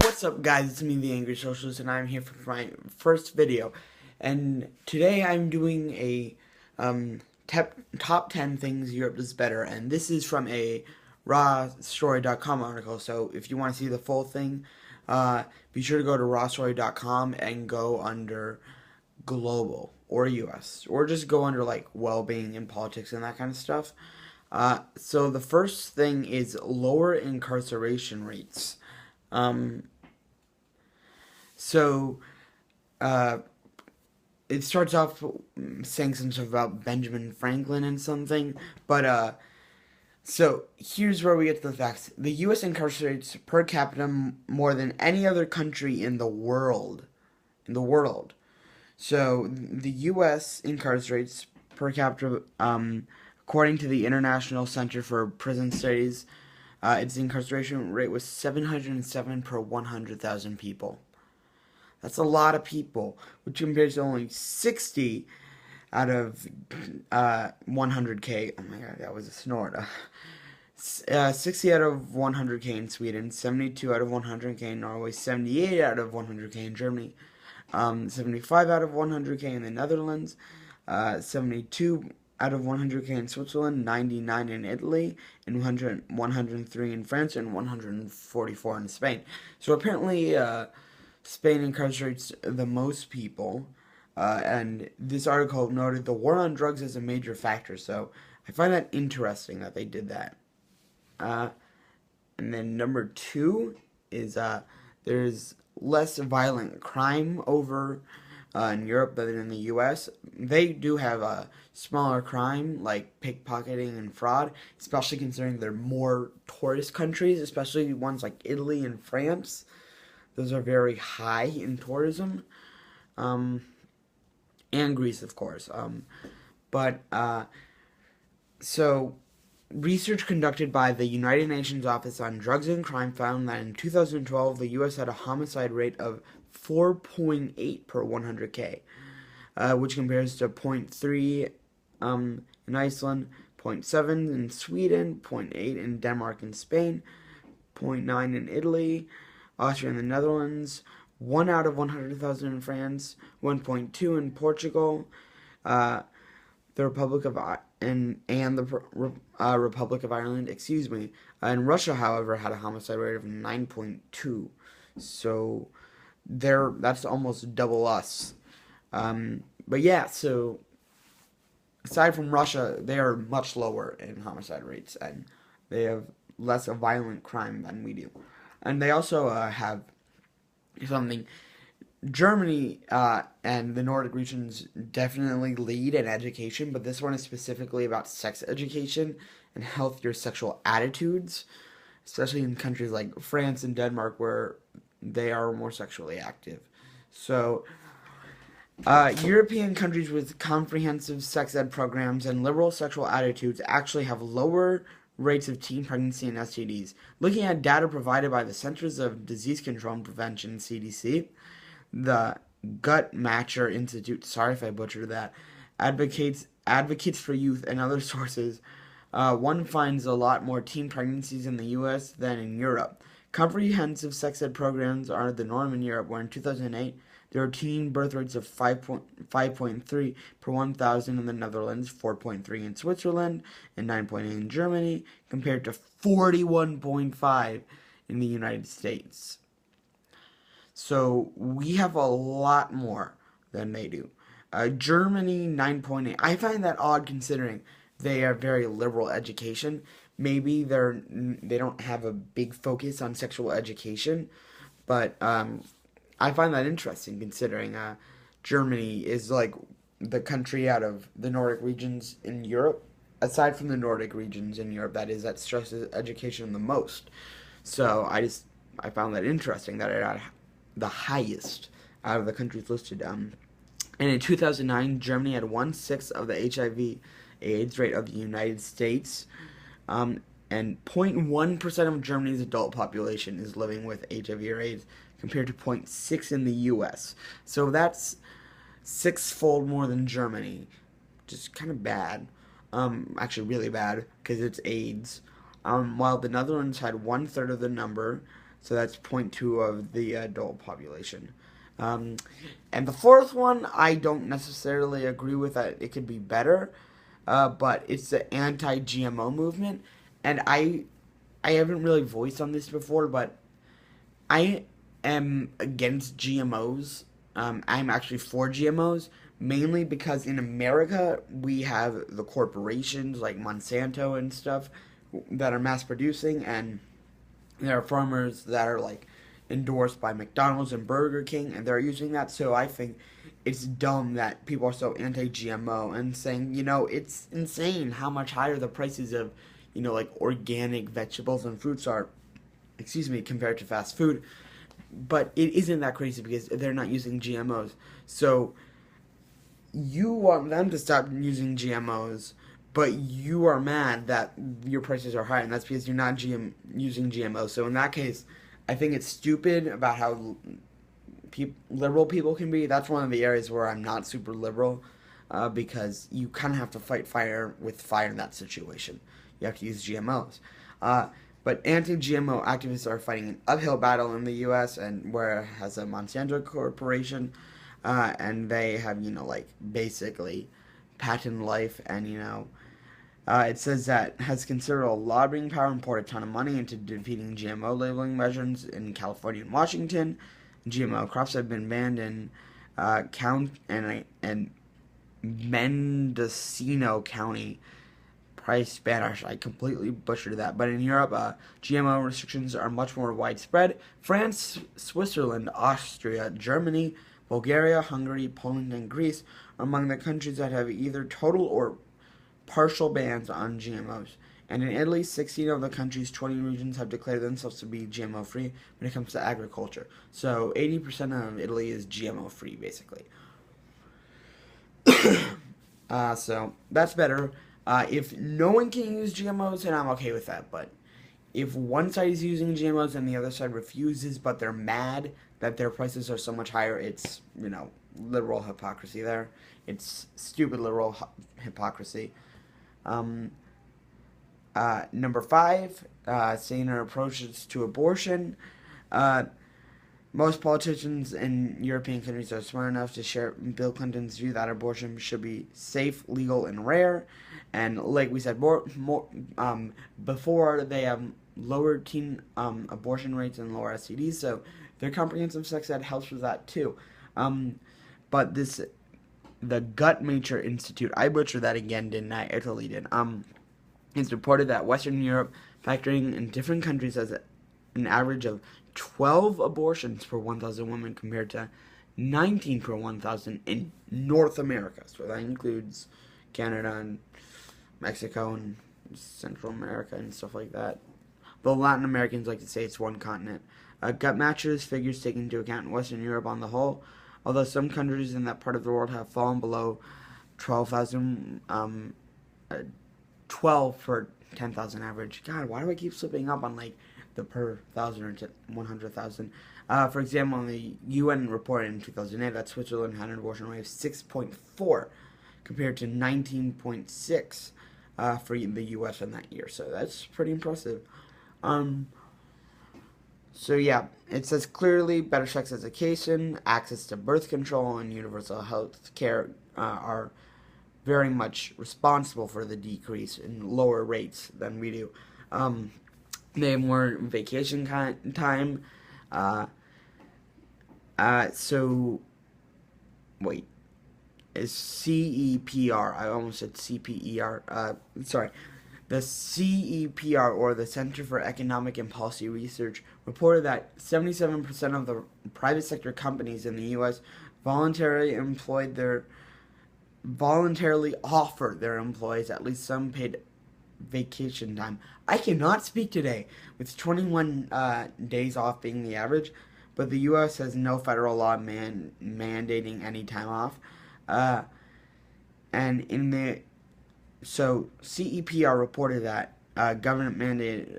What's up, guys? It's me, the Angry Socialist, and I'm here for my first video. And today I'm doing a top 10 things Europe does better, and this is from a rawstory.com article. So if you want to see the full thing, be sure to go to rawstory.com and go under global or US, or just go under like well-being and politics and that kind of stuff. So the first thing is lower incarceration rates. Um, so uh, it starts off saying some stuff about Benjamin Franklin and something, but so here's where we get to the facts. The U.S. incarcerates per capita more than any other country in the world. In the world. So the U.S. incarcerates per capita, according to the International Center for Prison Studies, its incarceration rate was 707 per 100,000 people. That's a lot of people, which compares to only 60 out of 100K. Oh my god, that was a snort. 60 out of 100K in Sweden, 72 out of 100K in Norway, 78 out of 100K in Germany, 75 out of 100K in the Netherlands, 72 out of 100K in Switzerland, 99 in Italy, and 103 in France, and 144 in Spain. So apparently, Spain incarcerates the most people, and this article noted the war on drugs as a major factor. So I find that interesting that they did that. Uh, and then number two is there's less violent crime over in Europe than in the U.S. They do have a smaller crime like pickpocketing and fraud, especially considering they're more tourist countries, especially ones like Italy and France. Those are very high in tourism, um, and Greece, of course. But so research conducted by the United Nations Office on Drugs and Crime found that in 2012 the U.S. had a homicide rate of 4.8 per 100K, which compares to zero point 0.3 in Iceland, zero point 0.7 in Sweden, zero point 0.8 in Denmark and Spain, zero point 0.9 in Italy, Austria and the Netherlands, 1 out of 100,000 in France, 1.2 in Portugal, the Republic of and the Republic of Ireland, excuse me. And Russia, however, had a homicide rate of 9.2. So that's almost double us. But yeah, so aside from Russia, they are much lower in homicide rates, and they have less of violent crime than we do. And they also have something. Germany and the Nordic regions definitely lead in education, but this one is specifically about sex education and healthier sexual attitudes, especially in countries like France and Denmark where they are more sexually active. So, European countries with comprehensive sex ed programs and liberal sexual attitudes actually have lower rates of teen pregnancy and STDs. Looking at data provided by the Centers of Disease Control and Prevention (CDC), the Guttmacher Institute, sorry if I butchered that, advocates for youth and other sources. One finds a lot more teen pregnancies in the U.S. than in Europe. Comprehensive sex ed programs are the norm in Europe, where in 2008 there were teen birth rates of 5.3 per 1,000 in the Netherlands, 4.3 in Switzerland, and 9.8 in Germany, compared to 41.5 in the United States. So we have a lot more than they do. Germany 9.8. I find that odd considering they are very liberal education. Maybe they don't have a big focus on sexual education, but I find that interesting considering Germany is like the country out of the Nordic regions in Europe, aside from the Nordic regions in Europe, that stresses education the most. So I found that interesting that it had the highest out of the countries listed. And in 2009, Germany had 1/6 of the HIV/AIDS rate of the United States, and 0.1% of Germany's adult population is living with HIV or AIDS, compared to 0.6 in the U.S. So that's sixfold more than Germany, which is kind of bad. Actually, really bad because it's AIDS. While the Netherlands had 1/3 of the number, So that's 0.2 of the adult population. Um, and the fourth one, I don't necessarily agree with that it could be better, but it's the anti-GMO movement. And I haven't really voiced on this before, but I am against GMOs. I'm actually for GMOs, mainly because in America we have the corporations like Monsanto and stuff that are mass producing, and there are farmers that are like endorsed by McDonald's and Burger King, and they're using that. So I think it's dumb that people are so anti-GMO and saying, it's insane how much higher the prices of, like organic vegetables and fruits are, excuse me, compared to fast food. But it isn't that crazy because they're not using GMOs. So you want them to stop using GMOs, but you are mad that your prices are high, and that's because you're not using GMOs. So in that case, I think it's stupid about how liberal people can be. That's one of the areas where I'm not super liberal, because you kind of have to fight fire with fire in that situation. You have to use GMOs. But anti-GMO activists are fighting an uphill battle in the U.S., and where it has a Monsanto corporation, and they have, basically patent life, and, it says that has considerable lobbying power and poured a ton of money into defeating GMO labeling measures in California and Washington. GMO crops have been banned in and Mendocino County. Probably Spanish. I completely butchered that. But in Europe, GMO restrictions are much more widespread. France, Switzerland, Austria, Germany, Bulgaria, Hungary, Poland, and Greece are among the countries that have either total or partial bans on GMOs. And in Italy, 16 of the country's 20 regions have declared themselves to be GMO free when it comes to agriculture. So 80% of Italy is GMO free, basically. So that's better. If no one can use GMOs, then I'm okay with that. But if one side is using GMOs and the other side refuses, but they're mad that their prices are so much higher, it's, literal hypocrisy there. It's stupid literal hypocrisy. Number 5, saner approaches to abortion. Most politicians in European countries are smart enough to share Bill Clinton's view that abortion should be safe, legal, and rare. And like we said before, they have lower teen abortion rates and lower STDs, so their comprehensive sex ed helps with that too. But the Guttmacher Institute, I butchered that again, didn't I? I totally did. It's reported that Western Europe, factoring in different countries, has an average of 12 abortions per 1,000 women compared to 19 per 1,000 in North America. So that includes Canada and Mexico and Central America and stuff like that. But Latin Americans like to say it's one continent. Guttmacher's figures take into account Western Europe on the whole, although some countries in that part of the world have fallen below 12,000, 12 per 10,000 average. God, why do I keep slipping up on the per 1,000 or 100,000? For example, the UN reported in 2008 that Switzerland had an abortion rate of 6.4 compared to 19.6 for the U.S. in that year. So that's pretty impressive. So yeah, it says clearly better sex education, access to birth control, and universal health care are very much responsible for the decrease in lower rates than we do. They have more vacation time. So, wait. Is CEPR. I almost said CPER. Sorry. The CEPR, or the Center for Economic and Policy Research, reported that 77% of the private sector companies in the U.S. voluntarily offer their employees at least some paid vacation time. I cannot speak today, with 21 days off being the average, but the U.S. has no federal law mandating any time off. So CEPR reported that government mandated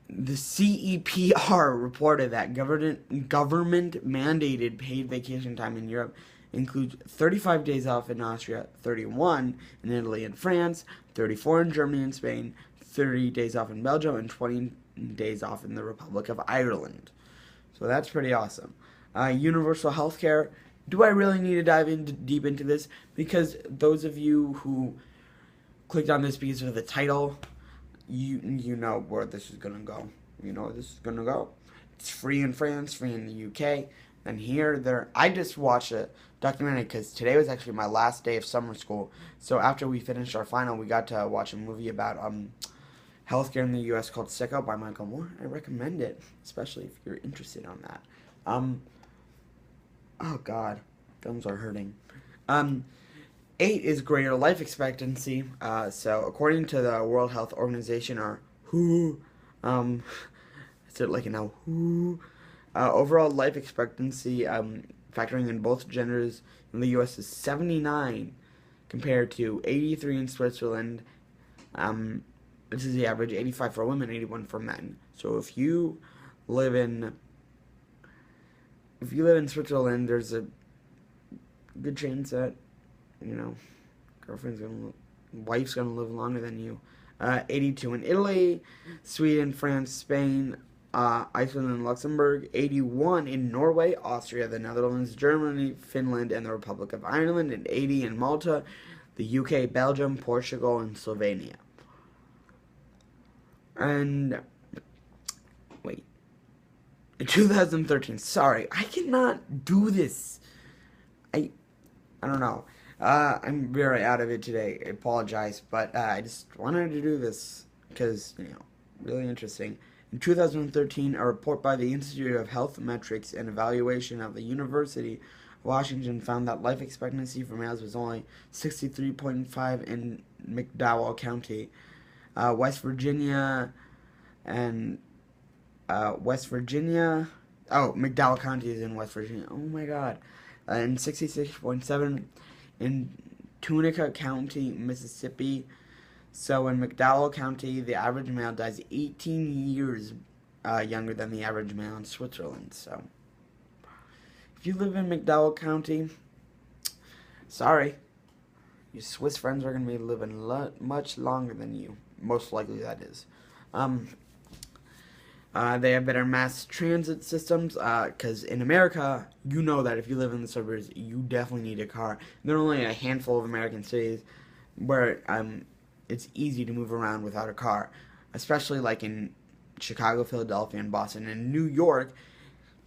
the CEPR reported that government mandated paid vacation time in Europe includes 35 days off in Austria, 31 in Italy and France, 34 in Germany and Spain, 30 days off in Belgium, and 20 days off in the Republic of Ireland. So that's pretty awesome. Universal healthcare. Do I really need to dive deep into this? Because those of you who clicked on this because of the title, you know where this is gonna go. You know where this is gonna go. It's free in France, free in the UK, and here I just watched a documentary because today was actually my last day of summer school. So after we finished our final, we got to watch a movie about healthcare in the U.S. called Sicko by Michael Moore. I recommend it, especially if you're interested on that. Oh God, films are hurting. 8 is greater life expectancy. So according to the World Health Organization, or WHO, is it like an WHO? Overall life expectancy, factoring in both genders in the U.S. is 79, compared to 83 in Switzerland. This is the average: 85 for women, 81 for men. So if you live in Switzerland, there's a good chance that, you know, wife's gonna live longer than you. 82 in Italy, Sweden, France, Spain, Iceland and Luxembourg. 81 in Norway, Austria, the Netherlands, Germany, Finland, and the Republic of Ireland. And 80 in Malta, the UK, Belgium, Portugal, and Slovenia. And wait, in 2013. Sorry, I cannot do this. I don't know. I'm very out of it today. I apologize, but I just wanted to do this because, you know, really interesting. In 2013, a report by the Institute of Health Metrics and Evaluation of the University of Washington found that life expectancy for males was only 63.5 in McDowell County, West Virginia, and McDowell County is in West Virginia. Oh my God. And 66.7 in Tunica County, Mississippi. So in McDowell County, the average male dies 18 years younger than the average male in Switzerland. So if you live in McDowell County, sorry, your Swiss friends are going to be living much longer than you. Most likely, that is. They have better mass transit systems, because in America, you know that if you live in the suburbs, you definitely need a car. There are only a handful of American cities where it's easy to move around without a car, especially like in Chicago, Philadelphia, and Boston. And New York,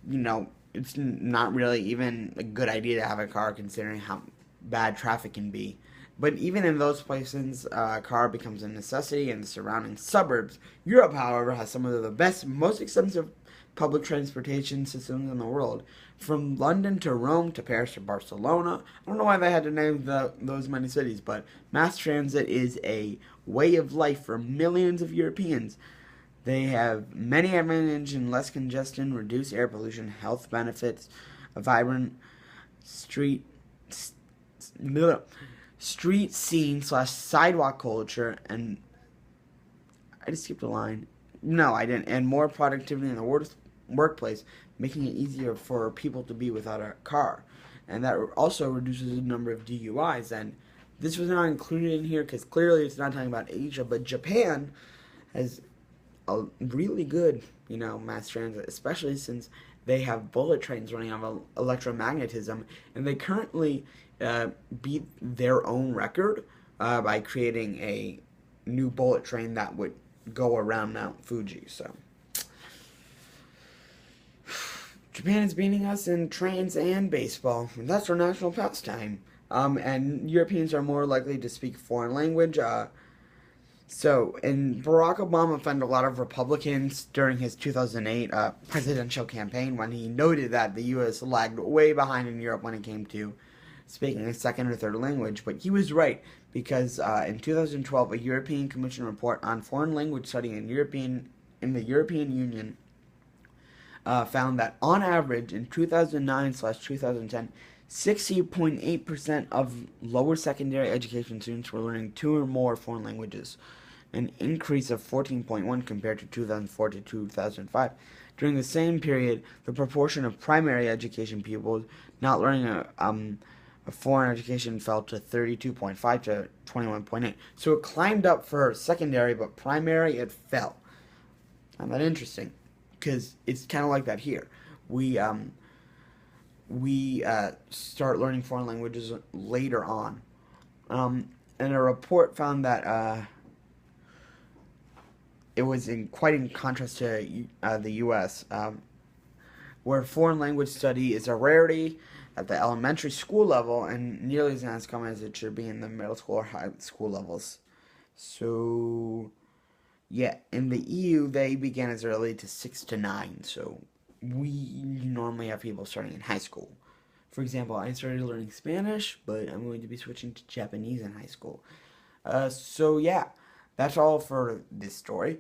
you know, it's not really even a good idea to have a car considering how bad traffic can be. But even in those places, a car becomes a necessity in the surrounding suburbs. Europe, however, has some of the best, most extensive public transportation systems in the world. From London to Rome to Paris to Barcelona. I don't know why they had to name those many cities, but mass transit is a way of life for millions of Europeans. They have many advantages in less congestion, reduced air pollution, health benefits, a vibrant street scene / sidewalk culture, and I just skipped a line. No, I didn't. And more productivity in the workplace, making it easier for people to be without a car. And that also reduces the number of DUIs. And this was not included in here because clearly it's not talking about Asia, but Japan has a really good, you know, mass transit, especially since they have bullet trains running on electromagnetism, and they currently beat their own record by creating a new bullet train that would go around Mount Fuji. So Japan is beating us in trains and baseball. And that's our national pastime. And Europeans are more likely to speak foreign language. And Barack Obama offended a lot of Republicans during his 2008 presidential campaign when he noted that the U.S. lagged way behind in Europe when it came to speaking a second or third language. But he was right, because in 2012, a European Commission report on foreign language study in the European Union found that on average in 2009/2010, 60.8% of lower secondary education students were learning 2 or more foreign languages, an increase of 14.1 compared to 2004 to 2005. During the same period, the proportion of primary education pupils not learning Foreign education fell to 32.5 to 21.8. So it climbed up for secondary, but primary it fell. Isn't that interesting? Because it's kind of like that here. We start learning foreign languages later on. And a report found that it was quite in contrast to the U.S., where foreign language study is a rarity at the elementary school level and nearly as common as it should be in the middle school or high school levels. So, yeah, in the EU, they began as early to 6 to 9. So, we normally have people starting in high school. For example, I started learning Spanish, but I'm going to be switching to Japanese in high school. So, yeah, that's all for this story.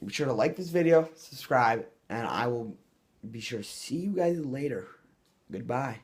Be sure to like this video, subscribe, and I will be sure to see you guys later. Goodbye.